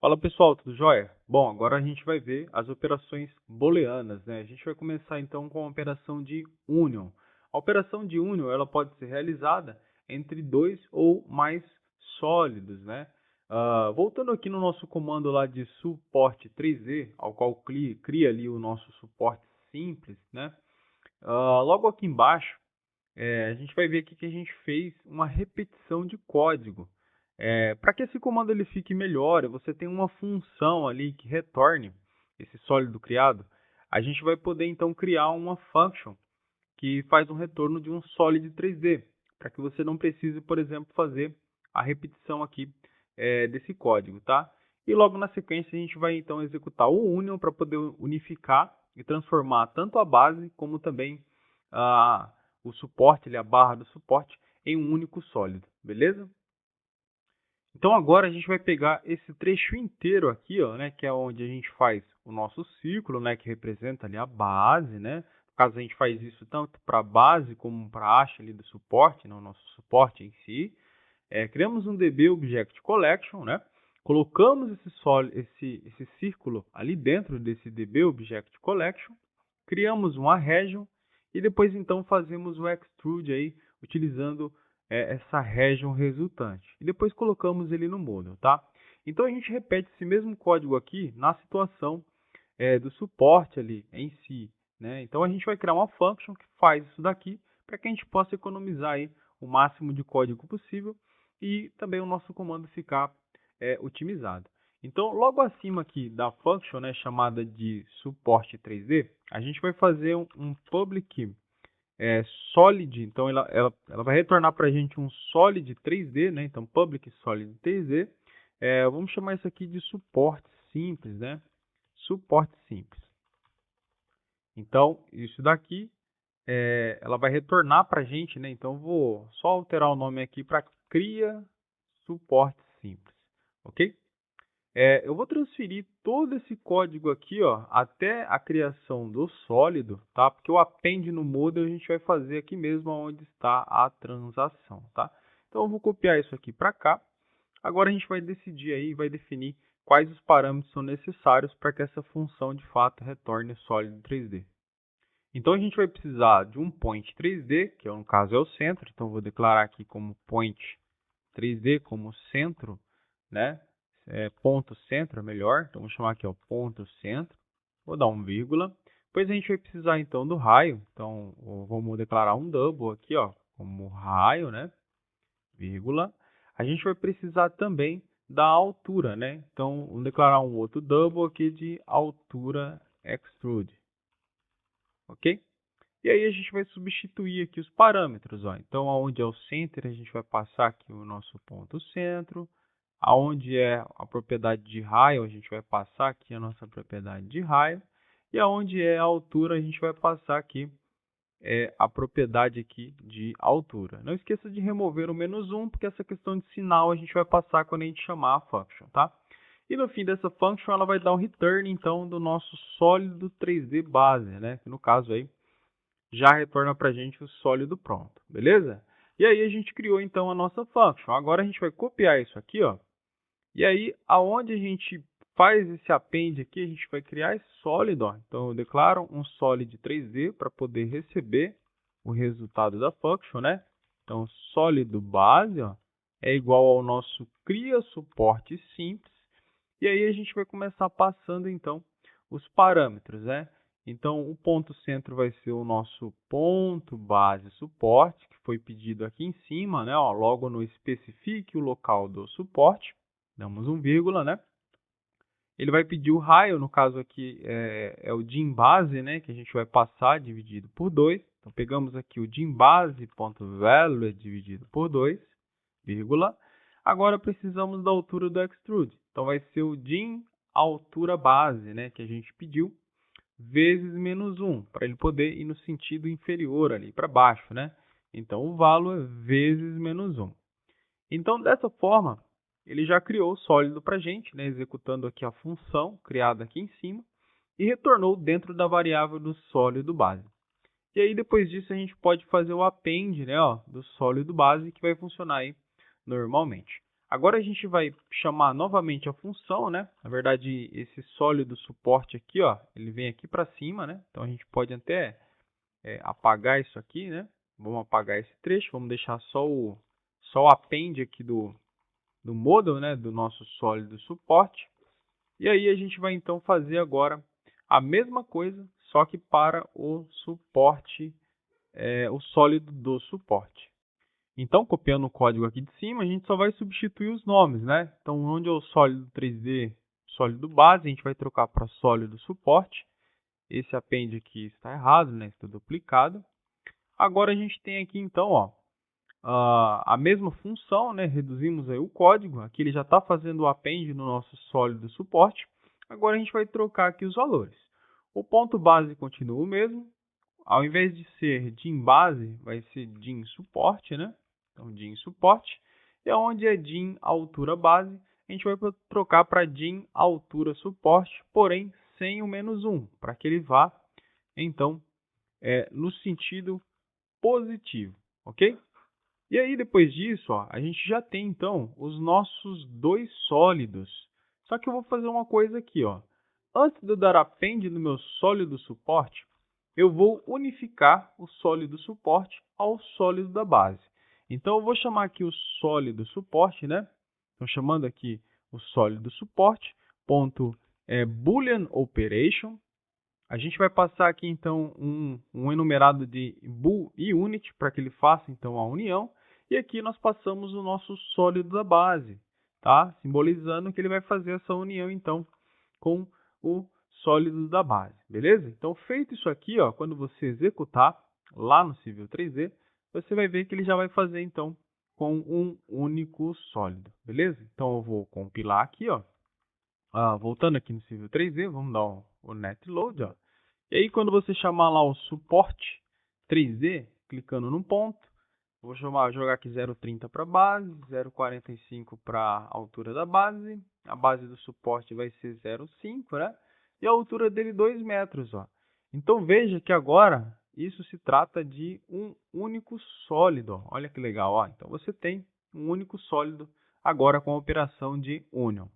Fala pessoal, tudo jóia? Bom, agora a gente vai ver as operações booleanas, né? A gente vai começar então com a operação de union. A operação de union ela pode ser realizada entre dois ou mais sólidos, né? Voltando aqui no nosso comando lá de suporte 3D, ao qual cria ali o nosso suporte simples, né? Logo aqui embaixo, a gente vai ver aqui que a gente fez uma repetição de código. Para que esse comando ele fique melhor, você tem uma função ali que retorne esse sólido criado. A gente vai poder então criar uma function que faz um retorno de um sólido 3D, para que você não precise, por exemplo, fazer a repetição aqui desse código, tá? E logo na sequência a gente vai então executar o union para poder unificar e transformar tanto a base como também o suporte, a barra do suporte, em um único sólido, beleza? Então agora a gente vai pegar esse trecho inteiro aqui, ó, né, que é onde a gente faz o nosso círculo, né, que representa ali a base, né? No caso a gente faz isso tanto para a base como para a haste ali do suporte, né, o nosso suporte em si. Criamos um DB Object Collection, né? Colocamos esse círculo ali dentro desse DB Object Collection, criamos uma region e depois então fazemos o extrude aí utilizando essa region resultante. E depois colocamos ele no model, tá? Então a gente repete esse mesmo código aqui na situação do suporte ali em si, né? Então a gente vai criar uma function que faz isso daqui para que a gente possa economizar aí o máximo de código possível e também o nosso comando ficar otimizado. Então, logo acima aqui da function, né, chamada de suporte 3D, a gente vai fazer um public solid. Então, ela vai retornar para a gente um solid 3D, né? Então, public solid 3D. Vamos chamar isso aqui de suporte simples, né? Suporte simples. Então, isso daqui ela vai retornar para a gente, né? Então, vou só alterar o nome aqui para cria suporte simples, ok? Eu vou transferir todo esse código aqui, ó, até a criação do sólido, tá? Porque o append no model a gente vai fazer aqui mesmo onde está a transação, tá? Então, eu vou copiar isso aqui para cá. Agora a gente vai decidir aí, vai definir quais os parâmetros são necessários para que essa função de fato retorne sólido 3D. Então a gente vai precisar de um point 3D, que no caso é o centro. Então eu vou declarar aqui como point 3D como centro, né? Ponto centro é melhor. Então vou chamar aqui ó, ponto centro. Vou dar um vírgula. Depois a gente vai precisar então do raio. Então vamos declarar um double aqui ó, como raio, né? Vírgula. A gente vai precisar também da altura, né? Então vamos declarar um outro double aqui de altura extrude. Ok? E aí a gente vai substituir aqui os parâmetros, ó. Então, aonde é o center, a gente vai passar aqui o nosso ponto centro. Aonde é a propriedade de raio, a gente vai passar aqui a nossa propriedade de raio. E aonde é a altura, a gente vai passar aqui a propriedade aqui de altura. Não esqueça de remover o -1, porque essa questão de sinal a gente vai passar quando a gente chamar a function, tá? E no fim dessa function, ela vai dar um return, então, do nosso sólido 3D base, né? Que no caso aí, já retorna para a gente o sólido pronto, beleza? E aí a gente criou então a nossa function. Agora a gente vai copiar isso aqui, ó. E aí, aonde a gente faz esse append aqui, a gente vai criar esse sólido, ó. Então eu declaro um solid 3D para poder receber o resultado da function, né? Então sólido base, ó, é igual ao nosso cria suporte simples. E aí a gente vai começar passando então os parâmetros, né? Então, o ponto centro vai ser o nosso ponto base suporte, que foi pedido aqui em cima, né? Ó, logo no especifique o local do suporte, damos um vírgula, né? Ele vai pedir o raio, no caso aqui é o dim base, né? Que a gente vai passar dividido por 2. Então, pegamos aqui o dim base.value dividido por 2, vírgula. Agora, precisamos da altura do extrude. Então, vai ser o dim altura base, né? Que a gente pediu, vezes -1, para ele poder ir no sentido inferior ali, para baixo, né? Então, o valor é vezes -1. Então, dessa forma, ele já criou o sólido para a gente, né? Executando aqui a função criada aqui em cima, e retornou dentro da variável do sólido base. E aí, depois disso, a gente pode fazer o append, né, ó, do sólido base, que vai funcionar aí normalmente. Agora a gente vai chamar novamente a função, né? Na verdade, esse sólido suporte aqui, ó, ele vem aqui para cima, né? Então a gente pode até apagar isso aqui, né? Vamos apagar esse trecho, vamos deixar só o append aqui do model, né? Do nosso sólido suporte. E aí a gente vai então fazer agora a mesma coisa, só que para o suporte, o sólido do suporte. Então, copiando o código aqui de cima, a gente só vai substituir os nomes, né? Então, onde é o sólido 3D, sólido base, a gente vai trocar para sólido suporte. Esse append aqui está errado, né? Está duplicado. Agora a gente tem aqui, então, ó, a mesma função, né? Reduzimos aí o código. Aqui ele já está fazendo o append no nosso sólido suporte. Agora a gente vai trocar aqui os valores. O ponto base continua o mesmo. Ao invés de ser dim base, vai ser dim suporte, né? Então, dim suporte. E onde é dim altura base, a gente vai trocar para dim altura suporte, porém sem o -1, para que ele vá, então, no sentido positivo, ok? E aí, depois disso, ó, a gente já tem, então, os nossos dois sólidos. Só que eu vou fazer uma coisa aqui, ó. Antes de eu dar append no meu sólido suporte, eu vou unificar o sólido suporte ao sólido da base. Então, eu vou chamar aqui o sólido suporte, né? Então, chamando aqui o sólido suporte, ponto boolean operation. A gente vai passar aqui, então, um enumerado de bool e unit para que ele faça, então, a união. E aqui nós passamos o nosso sólido da base, tá? Simbolizando que ele vai fazer essa união, então, com o sólido da base, beleza? Então, feito isso aqui, ó, quando você executar lá no Civil 3D, você vai ver que ele já vai fazer, então, com um único sólido, beleza? Então, eu vou compilar aqui, ó. Voltando aqui no Civil 3D, vamos dar o netload, ó. E aí, quando você chamar lá o suporte 3D, clicando num ponto, vou jogar aqui 0,30 para a base, 0,45 para a altura da base. A base do suporte vai ser 0,5, né? E a altura dele 2 metros, ó. Então, veja que agora isso se trata de um único sólido, ó. Olha que legal, ó. Então, você tem um único sólido agora com a operação de union.